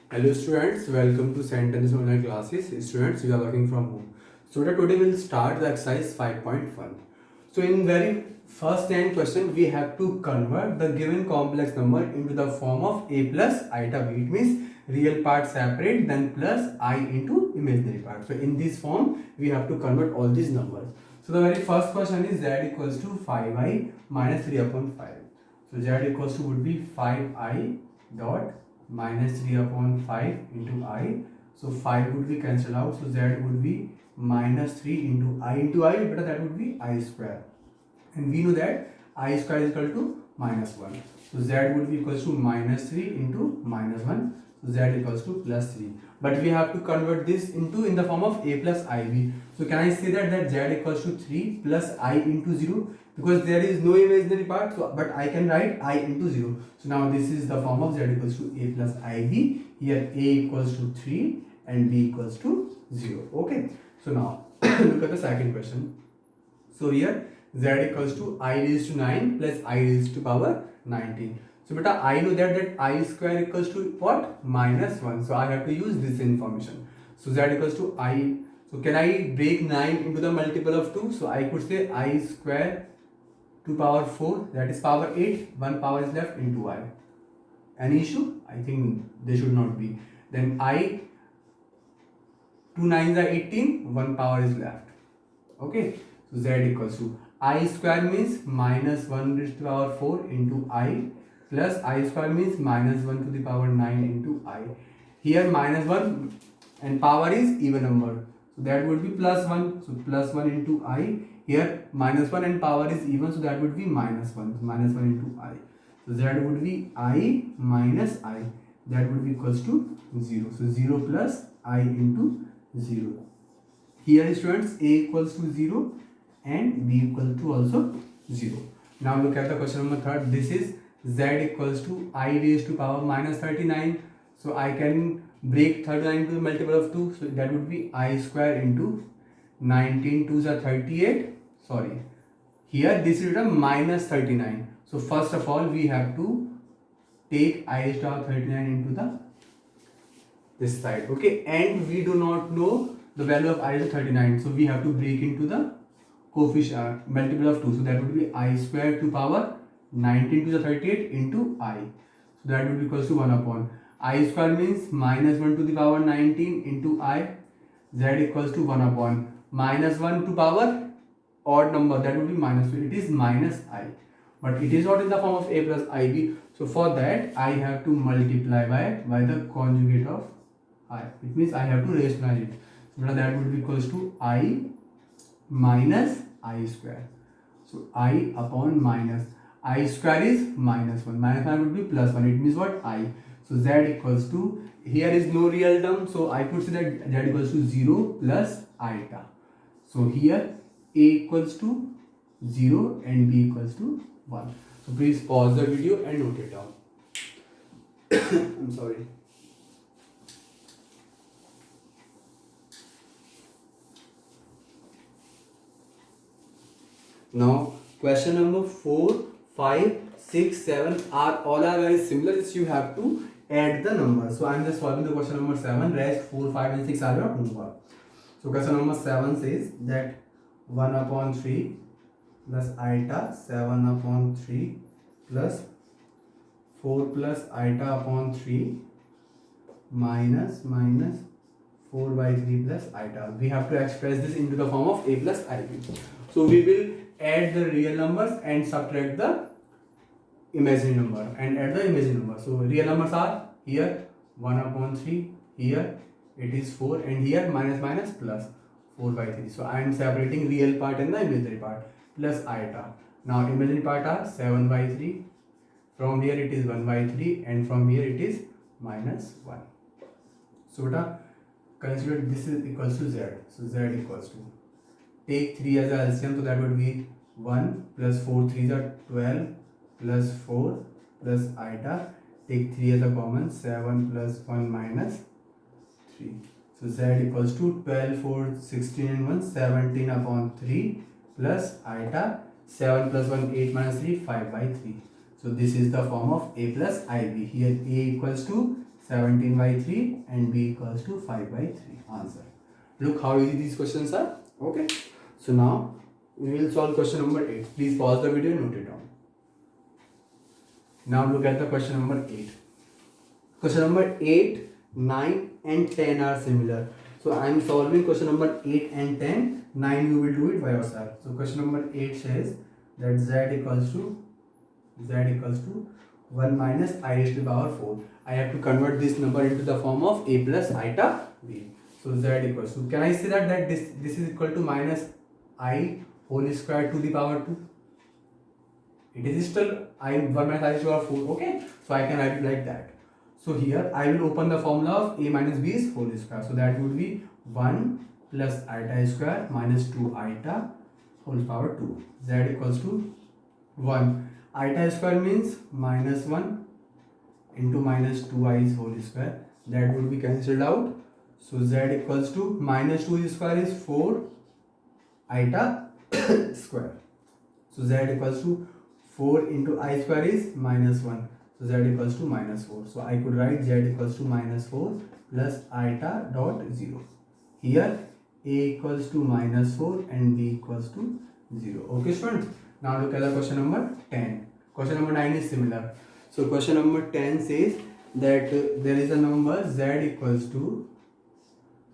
Hello students, welcome to Sentence Online classes. Students, we are working from home. So today we'll start the exercise 5.1. So in very first line question, we have to convert the given complex number into the form of a plus iota b. It means real part separate, then plus I into imaginary part. So in this form, we have to convert all these numbers. So the very first question is z equals to 5i minus 3 upon 5. So z equals to would be 5i dot minus 3 upon 5 into I. So 5 would be cancelled out. So z would be minus 3 into I, but that would be I square. And we know that I square is equal to minus 1. So z would be equals to minus 3 into minus 1. So z equals to plus 3. But we have to convert this into in the form of a plus ib. So can I say that z equals to 3 plus I into 0? Because there is no imaginary part, so but I can write I into 0. So now this is the form of z equals to a plus ib. Here a equals to 3 and b equals to 0. Okay. So now look at the second question. So here z equals to I raised to 9 plus I raised to power 19. So beta I know that I square equals to what? Minus 1. So I have to use this information. So z equals to I. So can I break 9 into the multiple of 2? So I could say I square to power 4, that is power 8. One power is left into I. Any issue? I think there should not be. Then I 2 9s are 18. One power is left. Okay. So z equals to I square means minus 1 raised to the power 4 into I plus I square means minus 1 to the power 9 into I. Here minus 1 and power is even number. So that would be plus 1. So plus 1 into I. Here minus 1 and power is even. So that would be minus 1. So minus 1 into I. So z would be I minus I. That would be equals to 0. So 0 plus I into 0. Here students a equals to 0 and b equal to also 0. Now look at the question number 3. This is z equals to I raised to power minus 39. So I can break 39 into the multiple of 2. So that would be I square into 19 2s are 38. Sorry. Here this is a minus 39. So first of all we have to take I raised to power 39 into the this side. Okay. And we do not know the value of I raised to 39. So we have to break into the coefficient multiple of 2. So that would be I square to power 19 to the 38 into I. So that would be equals to 1 upon I square means minus 1 to the power 19 into I. Z equals to 1 upon minus 1 to power odd number, that would be minus 2. It is minus I, but it is not in the form of a plus ib. So for that I have to multiply by the conjugate of I. It means I have to rationalize it. So that would be equals to I minus I square. So I upon minus I square is minus 1. Minus 1 would be plus 1. It means what? I. So z equals to, here is no real term. So I could say that z equals to 0 plus iota. So here a equals to 0 and b equals to 1. So please pause the video and note it down. I'm sorry. Now question number 4, 5, 6, 7 are all very similar. So you have to add the numbers. So I am just solving the question number 7. Rest 4, 5 and 6 are your homework. So question number 7 says that 1 upon 3 plus iota 7 upon 3 plus 4 plus iota upon 3 minus 4 by 3 plus iota. We have to express this into the form of a plus ib. So we will add the real numbers and subtract the imaginary number and add the imaginary number. So real numbers are here 1 upon 3, here it is 4 and here minus plus 4 by 3. So I am separating real part and the imaginary part plus iota. Now imaginary part are 7 by 3. From here it is 1 by 3 and from here it is minus 1. So consider this is equals to z. So z equals to, take 3 as a LCM, so that would be 1 plus 4 3s are 12 plus 4 plus iota. Take 3 as a common, 7 plus 1 minus 3. So z equals to 12, 4, 16 and 1, 17 upon 3 plus iota. 7 plus 1, 8 minus 3, 5 by 3. So this is the form of a plus ib. Here a equals to 17 by 3 and b equals to 5 by 3. Answer. Look how easy these questions are. Okay. So now we will solve question number 8. Please pause the video and note it down. Now look at the question number 8. Question number 8, 9 and 10 are similar. So I am solving question number 8 and 10. 9 you will do it by yourself. So question number 8 says that z equals to 1 minus I raised to the power 4. I have to convert this number into the form of a plus iota b. So z equals to, can I say that this is equal to minus I whole square to the power 2? It is still I 1 minus I raised to the power 4. Okay, so I can write it like that. So here I will open the formula of a minus b is whole square. So that would be 1 plus iota square minus 2 iota whole power 2. Z equals to 1. Iota square means minus 1 into minus 2i whole square. That would be cancelled out. So z equals to minus 2 square is 4 iota square. So z equals to 4 into I square is minus 1. So z equals to minus 4. So I could write z equals to minus 4 plus iota dot 0. Here a equals to minus 4 and b equals to 0. Okay students. Now look at the question number 10. Question number 9 is similar. So question number 10 says that there is a number z equals to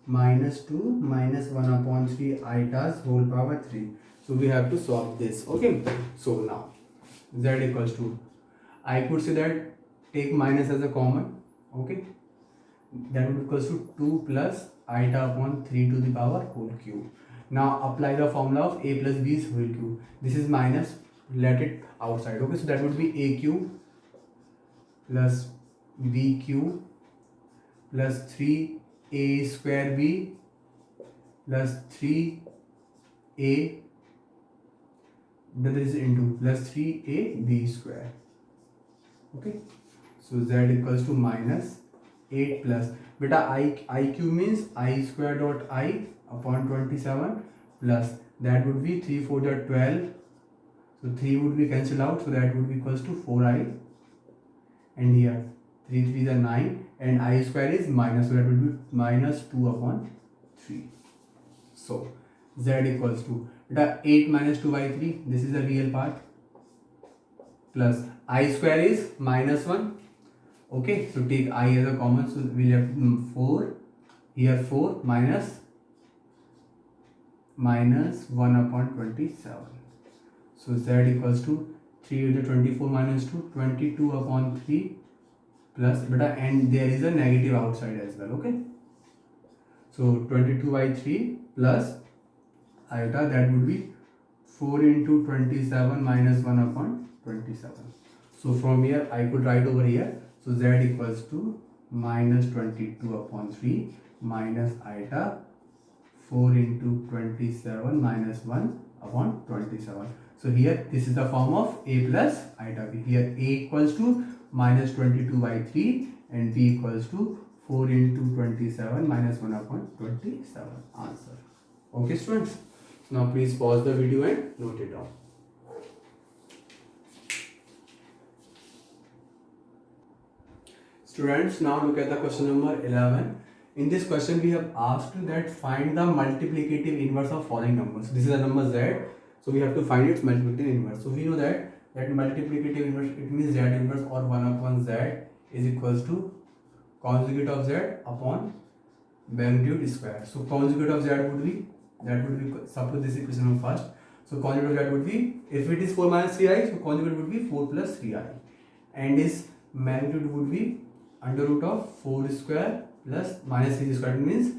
minus 2 minus 1 upon 3 iotas whole power 3. So we have to solve this. Okay. So now z equals to, I could say that take minus as a common. Okay. That would equals to 2 plus iota upon 3 to the power whole cube. Now apply the formula of a plus b is whole cube. This is minus, let it outside. Okay, so that would be a cube plus b cube plus 3a square b plus 3a, that is into plus 3a b square. Okay, so z equals to minus 8 plus, beta I cube means I square dot I upon 27 plus, that would be 3 4 dot 12. So 3 would be cancelled out, so that would be equals to 4i, and here 3 3 is 9 and I square is minus, so that would be minus 2 upon 3. So z equals to, beta 8 minus 2 by 3, this is the real part, plus I square is minus 1. Okay, so take I as a common, so we left 4, here 4 minus 1 upon 27. So z equals to 3 to the 24 minus 2, 22 upon 3 plus beta, and there is a negative outside as well. Okay, so 22 by 3 plus iota, that would be 4 into 27 minus 1 upon 27. So from here I could write over here, so z equals to minus 22 upon 3 minus iota 4 into 27 minus 1 upon 27. So here this is the form of a plus iota b. Here a equals to minus 22 by 3 and b equals to 4 into 27 minus 1 upon 27. Answer. Okay students. So now please pause the video and note it down. Students, now look at the question number 11. In this question we have asked that find the multiplicative inverse of following numbers. This is a number z, so we have to find its multiplicative inverse. So we know that multiplicative inverse, it means z inverse or 1 upon z is equals to conjugate of z upon magnitude square. So conjugate of z would be, suppose this equation of first. So conjugate of z would be, if it is 4 minus 3i, so conjugate would be 4 plus 3i, and its magnitude would be under root of 4 square plus minus 3 square, it means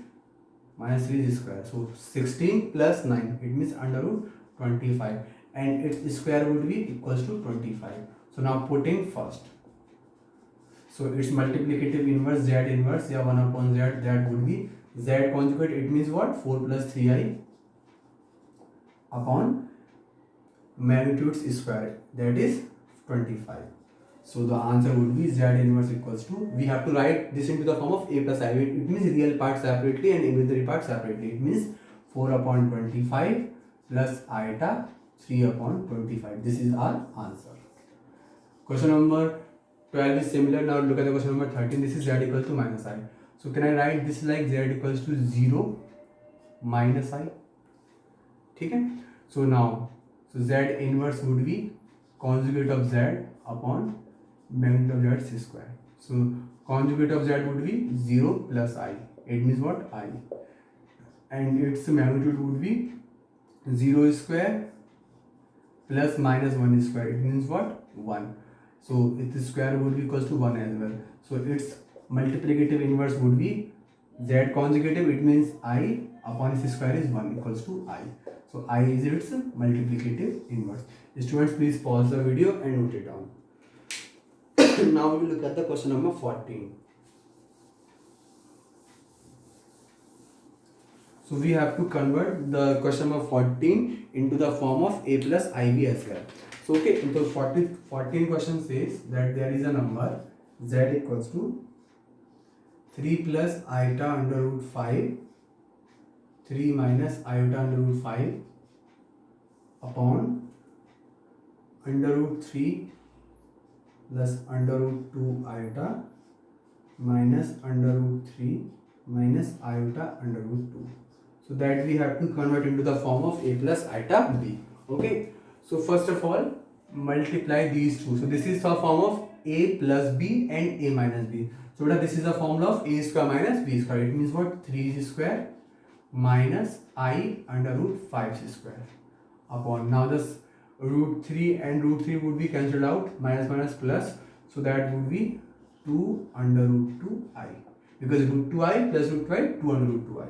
minus 3 square. So 16 plus 9, it means under root 25, and its square would be equals to 25. So now putting first, so its multiplicative inverse z inverse, 1 upon z, that would be z conjugate, it means what, 4 plus 3i upon magnitude square, that is 25. So the answer would be z inverse equals to, we have to write this into the form of a plus I. It means real part separately and imaginary part separately. It means 4 upon 25 plus iota 3 upon 25. This is our answer. Question number 12 is similar. Now look at the question number 13. This is z equal to minus I. So can I write this like z equals to 0 minus I? ठीक है. So now, so z inverse would be conjugate of z upon magnitude of z square. So conjugate of z would be 0 plus I. It means what? I. And its magnitude would be 0 square plus minus 1 square. It means what? 1. So its square would be equals to 1 as well. So its multiplicative inverse would be z conjugative. It means I upon its square is 1 equals to I. So I is its multiplicative inverse. Students, please pause the video and note it down. Now we look at the question number 14. So we have to convert the question number 14 into the form of a plus ib as well. So okay, so 14 question says that there is a number z equals to 3 plus iota under root 5, 3 minus iota under root 5 upon under root 3 plus under root 2 iota minus under root 3 minus iota under root 2. So that we have to convert into the form of a plus iota b. Okay. So first of all, multiply these two. So this is the form of a plus b and a minus b. So this is the formula of a square minus b square. It means what? 3 square minus I under root 5 square upon. Now this root 3 and root 3 would be cancelled out. Minus minus plus. So that would be 2 under root 2i. Because root 2i plus root 2i, 2 under root 2i.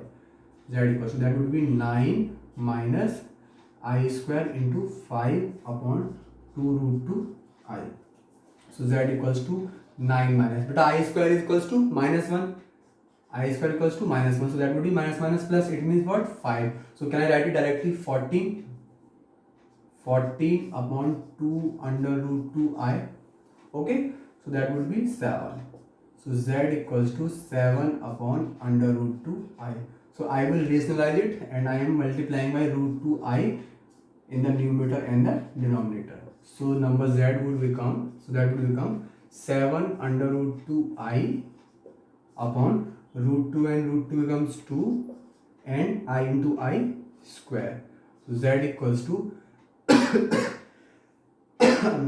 Z equals, so that would be 9 minus I square into 5 upon 2 root 2i. So Z equals to 9 minus, but I square is equals to minus 1. I square equals to minus 1. So that would be minus minus plus. It means what? 5. So can I write it directly? 14 upon 2 under root 2i. Okay. So that would be 7. So Z equals to 7 upon under root 2i. So I will rationalize it and I am multiplying by root 2i in the numerator and the denominator. So number Z would become, so that would become 7 under root 2i upon root 2 and root 2 becomes 2 and I into I square. So Z equals to I'm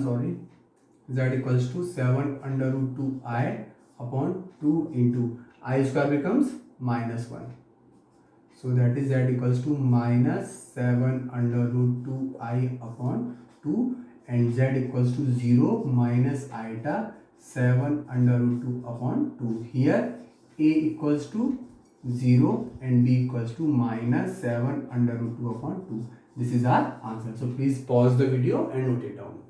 sorry, Z equals to 7 under root 2i upon 2 into I square becomes minus 1. So that is Z equals to minus 7 under root 2i upon 2 and Z equals to 0 minus iota 7 under root 2 upon 2. Here A equals to 0 and B equals to minus 7 under root 2 upon 2. This is our answer. So please pause the video and note it down.